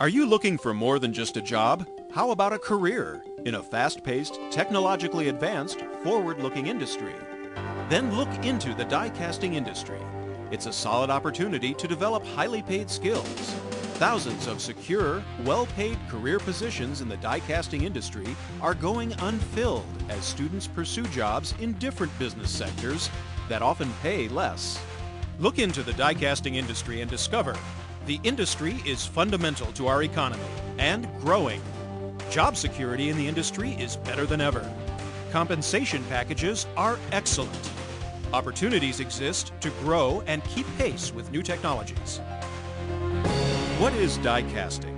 Are you looking for more than just a job? How about a career in a fast-paced, technologically advanced, forward-looking industry? Then look into the die casting industry. It's a solid opportunity to develop highly paid skills. Thousands of secure, well-paid career positions in the die casting industry are going unfilled as students pursue jobs in different business sectors that often pay less. Look into the die casting industry and discover the industry is fundamental to our economy and growing. Job security in the industry is better than ever. Compensation packages are excellent. Opportunities exist to grow and keep pace with new technologies. What is die casting?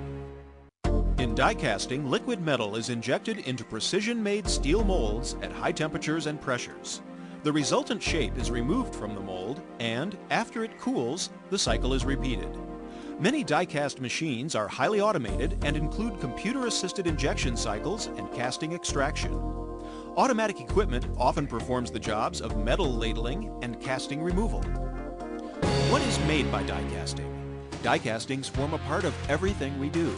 In die casting, liquid metal is injected into precision-made steel molds at high temperatures and pressures. The resultant shape is removed from the mold, and after it cools, the cycle is repeated. Many die-cast machines are highly automated and include computer-assisted injection cycles and casting extraction. Automatic equipment often performs the jobs of metal ladling and casting removal. What is made by die casting? Die castings form a part of everything we do.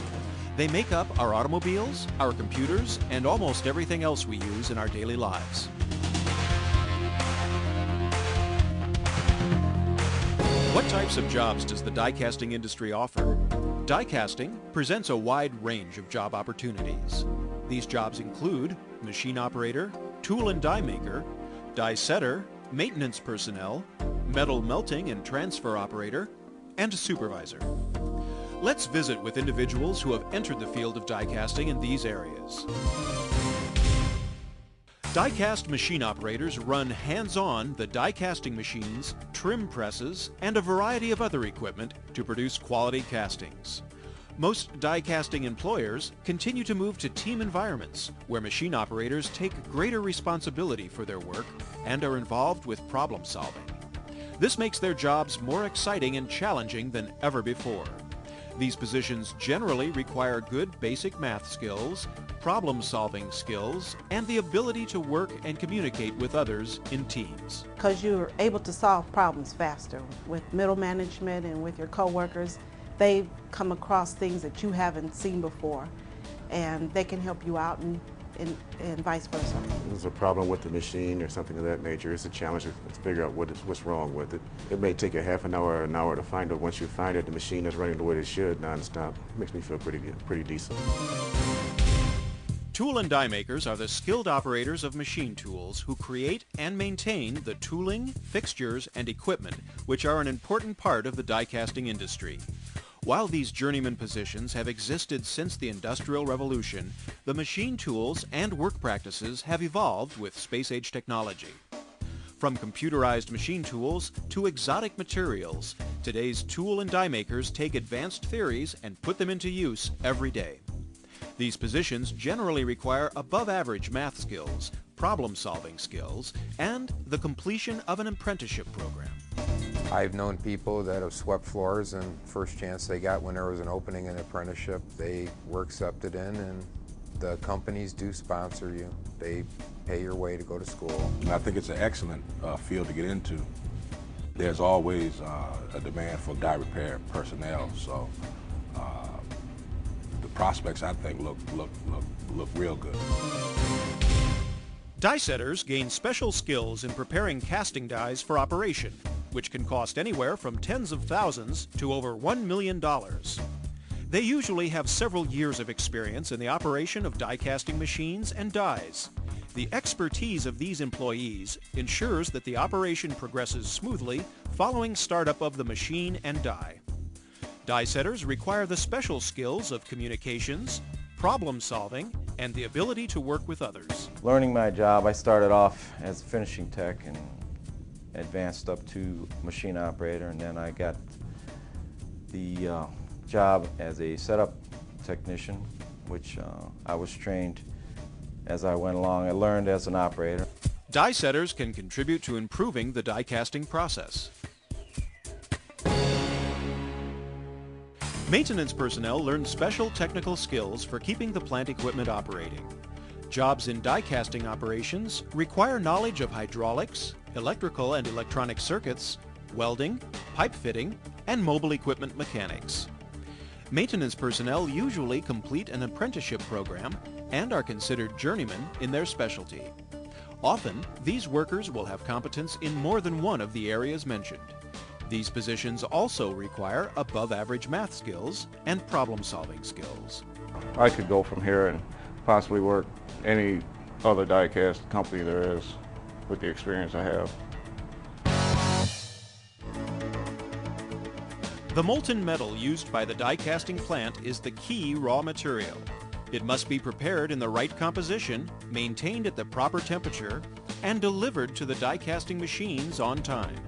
They make up our automobiles, our computers, and almost everything else we use in our daily lives. What types of jobs does the die casting industry offer? Die casting presents a wide range of job opportunities. These jobs include machine operator, tool and die maker, die setter, maintenance personnel, metal melting and transfer operator, and supervisor. Let's visit with individuals who have entered the field of die casting in these areas. Die-cast machine operators run hands-on the die casting machines, trim presses, and a variety of other equipment to produce quality castings. Most die casting employers continue to move to team environments where machine operators take greater responsibility for their work and are involved with problem solving. This makes their jobs more exciting and challenging than ever before. These positions generally require good basic math skills, problem-solving skills, and the ability to work and communicate with others in teams. Because you're able to solve problems faster with middle management and with your coworkers. They come across things that you haven't seen before, and they can help you out and vice versa. If there's a problem with the machine or something of that nature, it's a challenge to figure out what's wrong with it. It may take a half an hour or an hour to find it. Once you find it, the machine is running the way it should nonstop. It makes me feel pretty good, pretty decent. Tool and die makers are the skilled operators of machine tools who create and maintain the tooling, fixtures, and equipment which are an important part of the die casting industry. While these journeyman positions have existed since the Industrial Revolution, the machine tools and work practices have evolved with space-age technology. From computerized machine tools to exotic materials, today's tool and die makers take advanced theories and put them into use every day. These positions generally require above-average math skills, problem-solving skills, and the completion of an apprenticeship program. I've known people that have swept floors, and first chance they got when there was an opening in an apprenticeship, they were accepted in, and the companies do sponsor you. They pay your way to go to school. And I think it's an excellent field to get into. There's always a demand for die repair personnel, so the prospects, I think, look real good. Die setters gain special skills in preparing casting dies for operation, which can cost anywhere from tens of thousands to over $1 million. They usually have several years of experience in the operation of die casting machines and dies. The expertise of these employees ensures that the operation progresses smoothly following startup of the machine and die. Die setters require the special skills of communications, problem solving, and the ability to work with others. Learning my job, I started off as a finishing tech and advanced up to machine operator, and then I got the job as a setup technician, which I was trained as I went along. I learned as an operator. Die setters can contribute to improving the die casting process. Maintenance personnel learn special technical skills for keeping the plant equipment operating. Jobs in die casting operations require knowledge of hydraulics, electrical and electronic circuits, welding, pipe fitting, and mobile equipment mechanics. Maintenance personnel usually complete an apprenticeship program and are considered journeymen in their specialty. Often, these workers will have competence in more than one of the areas mentioned. These positions also require above-average math skills and problem-solving skills. I could go from here and possibly work any other die-cast company there is with the experience I have. The molten metal used by the die casting plant is the key raw material. It must be prepared in the right composition, maintained at the proper temperature, and delivered to the die casting machines on time.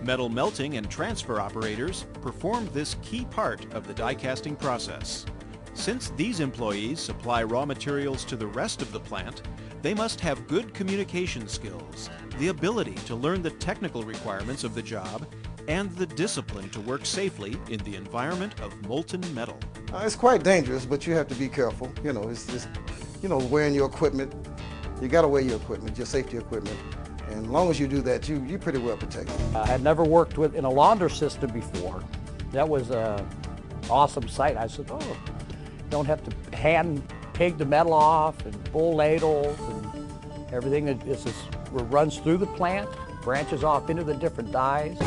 Metal melting and transfer operators perform this key part of the die casting process. Since these employees supply raw materials to the rest of the plant, they must have good communication skills, the ability to learn the technical requirements of the job, and the discipline to work safely in the environment of molten metal. It's quite dangerous, but you have to be careful. It's just, wearing your equipment. You got to wear your equipment, your safety equipment. And as long as you do that, you're pretty well protected. I had never worked in a launder system before. That was an awesome sight. I said, oh, you don't have to hand pig the metal off and bull ladles and everything. It just runs through the plant, branches off into the different dies.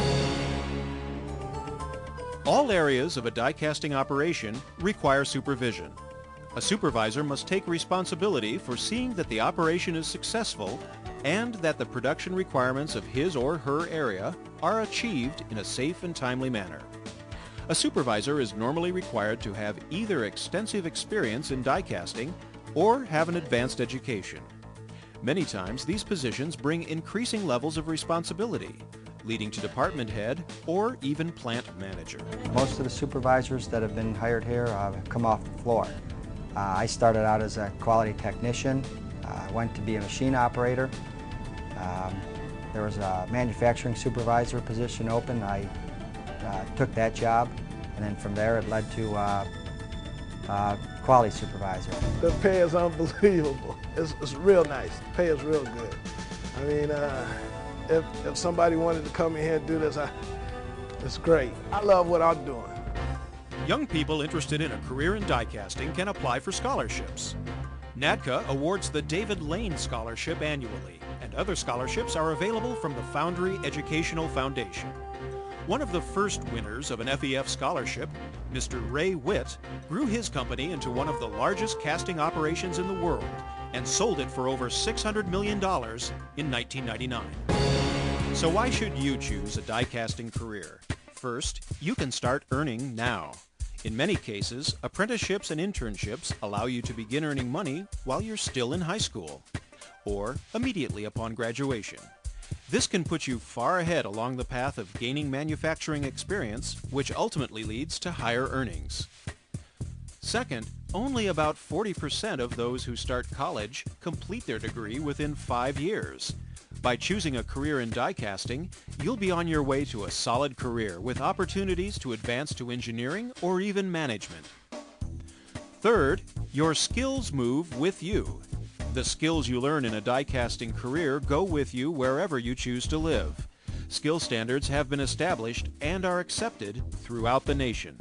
All areas of a die casting operation require supervision. A supervisor must take responsibility for seeing that the operation is successful and that the production requirements of his or her area are achieved in a safe and timely manner. A supervisor is normally required to have either extensive experience in die casting or have an advanced education. Many times these positions bring increasing levels of responsibility, leading to department head or even plant manager. Most of the supervisors that have been hired here have come off the floor. I started out as a quality technician. I went to be a machine operator. There was a manufacturing supervisor position open. I took that job, and then from there it led to quality supervisor. The pay is unbelievable. It's real nice. The pay is real good. I mean, if somebody wanted to come in here and do this, it's great. I love what I'm doing. Young people interested in a career in die casting can apply for scholarships. NADCA awards the David Lane Scholarship annually, and other scholarships are available from the Foundry Educational Foundation. One of the first winners of an FEF scholarship, Mr. Ray Witt, grew his company into one of the largest casting operations in the world and sold it for over $600 million in 1999. So why should you choose a die casting career? First, you can start earning now. In many cases, apprenticeships and internships allow you to begin earning money while you're still in high school, or immediately upon graduation. This can put you far ahead along the path of gaining manufacturing experience, which ultimately leads to higher earnings. Second, only about 40% of those who start college complete their degree within 5 years. By choosing a career in die casting, you'll be on your way to a solid career with opportunities to advance to engineering or even management. Third, your skills move with you. The skills you learn in a die casting career go with you wherever you choose to live. Skill standards have been established and are accepted throughout the nation.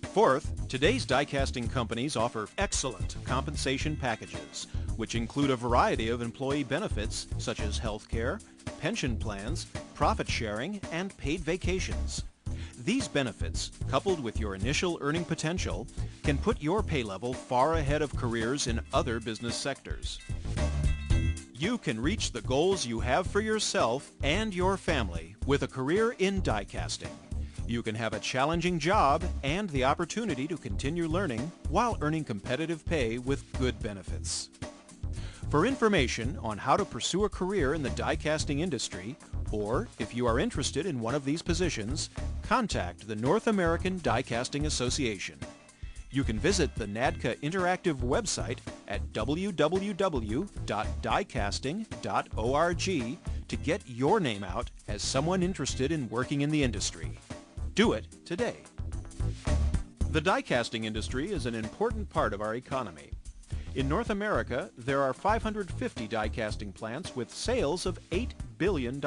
Fourth, today's die casting companies offer excellent compensation packages, which include a variety of employee benefits such as health care, pension plans, profit sharing, and paid vacations. These benefits, coupled with your initial earning potential, can put your pay level far ahead of careers in other business sectors. You can reach the goals you have for yourself and your family with a career in die casting. You can have a challenging job and the opportunity to continue learning while earning competitive pay with good benefits. For information on how to pursue a career in the die casting industry, or if you are interested in one of these positions, contact the North American Die Casting Association. You can visit the NADCA Interactive website at www.diecasting.org to get your name out as someone interested in working in the industry. Do it today. The die casting industry is an important part of our economy. In North America, there are 550 die casting plants with sales of $8 billion.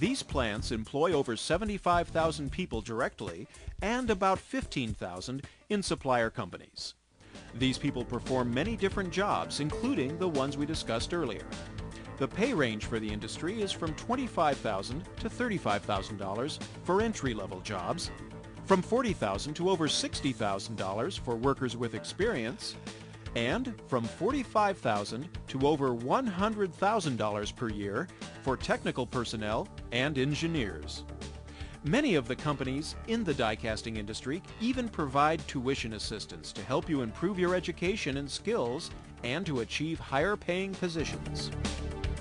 These plants employ over 75,000 people directly and about 15,000 in supplier companies. These people perform many different jobs, including the ones we discussed earlier. The pay range for the industry is from $25,000 to $35,000 for entry-level jobs, from $40,000 to over $60,000 for workers with experience, and from $45,000 to over $100,000 per year for technical personnel and engineers. Many of the companies in the die casting industry even provide tuition assistance to help you improve your education and skills and to achieve higher paying positions.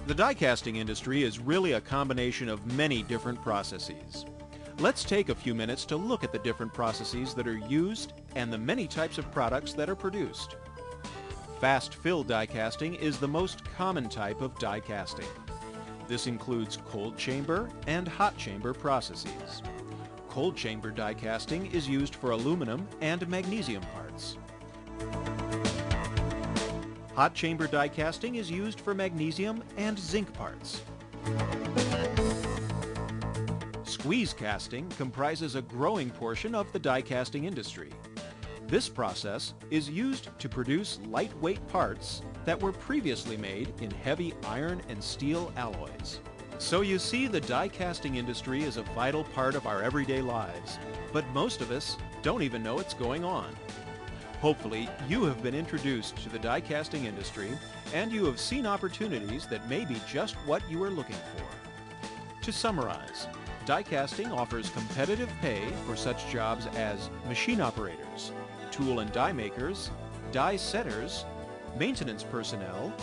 The die casting industry is really a combination of many different processes. Let's take a few minutes to look at the different processes that are used and the many types of products that are produced. Fast fill die casting is the most common type of die casting. This includes cold chamber and hot chamber processes. Cold chamber die casting is used for aluminum and magnesium parts. Hot chamber die casting is used for magnesium and zinc parts. Squeeze casting comprises a growing portion of the die casting industry. This process is used to produce lightweight parts that were previously made in heavy iron and steel alloys. So you see, the die casting industry is a vital part of our everyday lives, but most of us don't even know it's going on. Hopefully, you have been introduced to the die casting industry and you have seen opportunities that may be just what you are looking for. To summarize, die casting offers competitive pay for such jobs as machine operators, tool and die makers, die setters, maintenance personnel,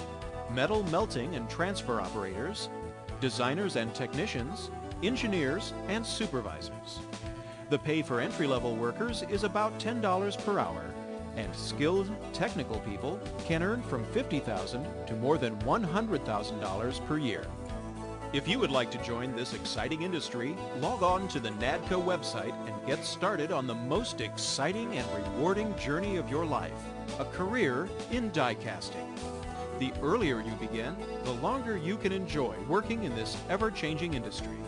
metal melting and transfer operators, designers and technicians, engineers and supervisors. The pay for entry-level workers is about $10 per hour, and skilled technical people can earn from $50,000 to more than $100,000 per year. If you would like to join this exciting industry, log on to the NADCO website and get started on the most exciting and rewarding journey of your life, a career in die casting. The earlier you begin, the longer you can enjoy working in this ever-changing industry.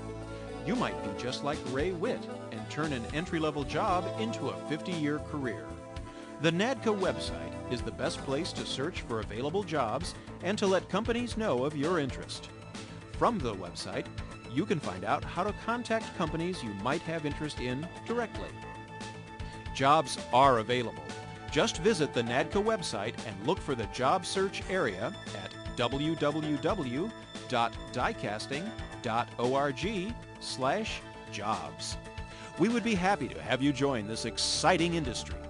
You might be just like Ray Witt and turn an entry-level job into a 50-year career. The NADCO website is the best place to search for available jobs and to let companies know of your interest. From the website, you can find out how to contact companies you might have interest in directly. Jobs are available. Just visit the NADCO website and look for the job search area at www.diecasting.org/jobs. We would be happy to have you join this exciting industry.